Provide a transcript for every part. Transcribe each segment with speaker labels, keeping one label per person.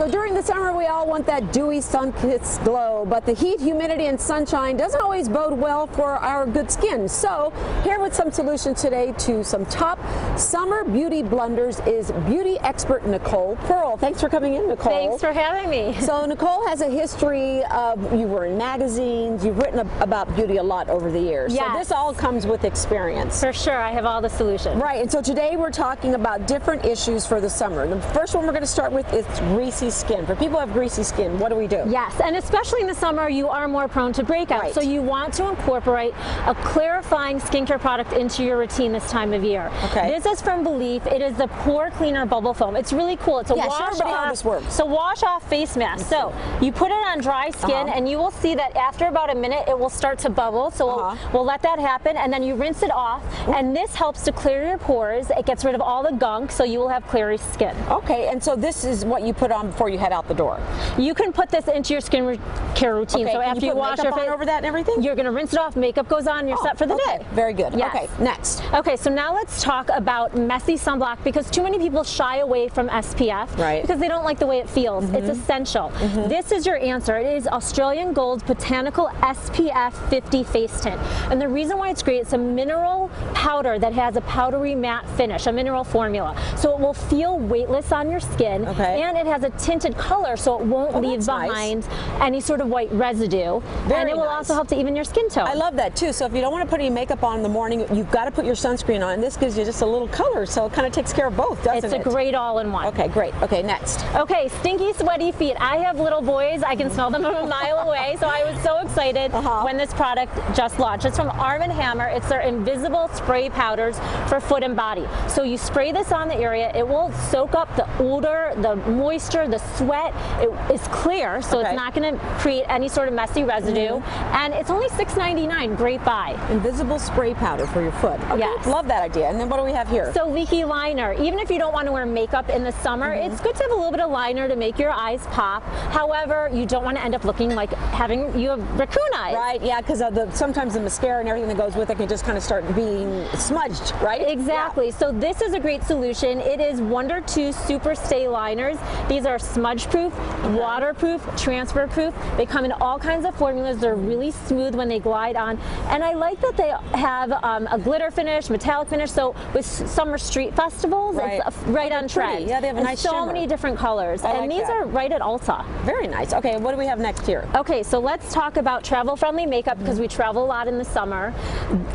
Speaker 1: So during the summer, we all want that dewy, sun-kissed glow, but the heat, humidity, and sunshine doesn't always bode well for our good skin. So here with some solutions today to some top summer beauty blunders is beauty expert Nicole Pearl. Thanks for coming in, Nicole.
Speaker 2: Thanks for having me.
Speaker 1: So Nicole has a history of, you were in magazines, you've written about beauty a lot over the years.
Speaker 2: Yes.
Speaker 1: So this all comes with experience.
Speaker 2: For sure, I have all the solutions.
Speaker 1: Right, and so today we're talking about different issues for the summer. The first one we're going to start with is greasy skin. For people who have greasy skin, what do we do?
Speaker 2: Yes, and especially in the summer, you are more prone to breakouts.
Speaker 1: Right.
Speaker 2: So you want to incorporate a clarifying skincare product into your routine this time of year.
Speaker 1: Okay.
Speaker 2: This is from Belief. It is the Pore Cleaner Bubble Foam. It's really cool. It's a
Speaker 1: Yeah,
Speaker 2: wash
Speaker 1: show everybody
Speaker 2: off,
Speaker 1: how this works.
Speaker 2: So wash off face mask. So you put it on dry skin, and you will see that after about a minute, it will start to bubble. So we'll let that happen, and then you rinse it off. And this helps to clear your pores. It gets rid of all the gunk, so you will have clear skin.
Speaker 1: Okay, and so this is what you put on before you head out the door.
Speaker 2: You can put this into your skin care routine.
Speaker 1: Okay,
Speaker 2: so after you wash your face
Speaker 1: over that and everything,
Speaker 2: you're going to rinse it off. Makeup goes on. You're set for the day.
Speaker 1: Very good.
Speaker 2: Yes.
Speaker 1: Okay, next.
Speaker 2: Okay, so now let's talk about messy sunblock, because too many people shy away from SPF because they don't like the way it feels. It's essential. This is your answer. It is Australian Gold's Botanical SPF 50 face tint, and the reason why it's great, it's a mineral powder that has a powdery matte finish, a mineral formula, so it will feel weightless on your skin, and it has a tinted color, so it won't leave behind any sort of white residue, and it will also help to even your skin tone.
Speaker 1: I love that too. So if you don't want to put any makeup on in the morning, you've got to put your sunscreen on, and this gives you just a little color, so it kind of takes care of both, doesn't it?
Speaker 2: It's a great all-in-one.
Speaker 1: Okay, great. Okay, next.
Speaker 2: Okay, stinky, sweaty feet. I have little boys. I can smell them from a mile away, so I was so excited when this product just launched. It's from Arm & Hammer. It's their invisible spray powders for foot and body. So you spray this on the area. It will soak up the odor, the moisture, the sweat. It is clear, so it's not going to create any sort of messy residue. And it's only $6.99. Great buy.
Speaker 1: Invisible spray powder for your foot. Okay,
Speaker 2: yes.
Speaker 1: Love that idea. And then what do we have here?
Speaker 2: So leaky liner. Even if you don't want to wear makeup in the summer, it's good to have a little bit of liner to make your eyes pop. However, you don't want to end up looking like you have raccoon eyes.
Speaker 1: Right, yeah, because sometimes the mascara and everything that goes with it can just kind of start being smudged, right?
Speaker 2: Exactly. Yeah. So this is a great solution. It is Wonder 2 Super Stay Liners. These are smudge proof, waterproof, transfer proof. They come in all kinds of formulas. They're really smooth when they glide on. And I like that they have a glitter finish, metallic finish. So with summer street festivals, it's right on trend.
Speaker 1: Yeah, they have a nice
Speaker 2: so many different colors. And these are right at Ulta.
Speaker 1: Very nice. Okay, what do we have next here?
Speaker 2: Okay, so let's talk about travel-friendly makeup, because we travel a lot in the summer.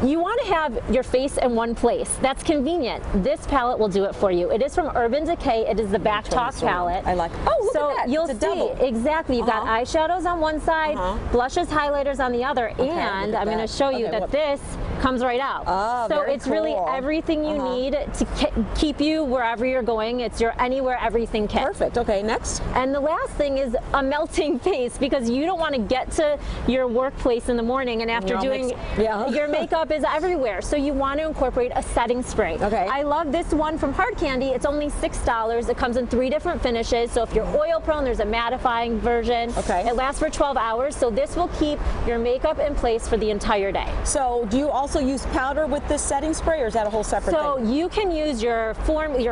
Speaker 2: You want to have your face in one place. That's convenient. This palette will do it for you. It is from Urban Decay. It is the Back Talk palette.
Speaker 1: I like. Oh, look at that.
Speaker 2: You'll see exactly. You've got eyeshadows on one side, blushes, highlighters on the other, and I'm going to show you that this comes right out.
Speaker 1: Oh,
Speaker 2: so it's really everything you need to keep you wherever you're going. It's your anywhere everything kit.
Speaker 1: Perfect. Okay, next.
Speaker 2: And the last thing is a melting face, because you don't want to get to your workplace in the morning and after doing your makeup is everywhere. So you want to incorporate a setting spray. Okay. I love this one from Hard Candy. It's only $6. It comes in 3 different finishes. So if you're oil prone, there's a mattifying version. It lasts for 12 hours. So this will keep your makeup in place for the entire day.
Speaker 1: So do you also use powder with this setting spray, or is that a whole separate thing?
Speaker 2: So you can use your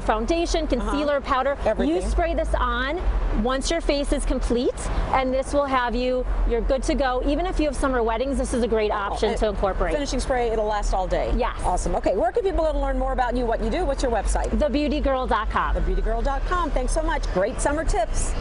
Speaker 2: foundation, concealer, powder.
Speaker 1: Everything.
Speaker 2: You spray this on once your face is complete, and this will have you're good to go. Even if you have summer weddings, this is a great option to incorporate.
Speaker 1: Finishing spray, it'll last all day.
Speaker 2: Yes.
Speaker 1: Awesome. Okay, where can people go to learn more about you, what you do? What's your website?
Speaker 2: TheBeautyGirl.com.
Speaker 1: TheBeautyGirl.com. Thanks so much. Great summer tips.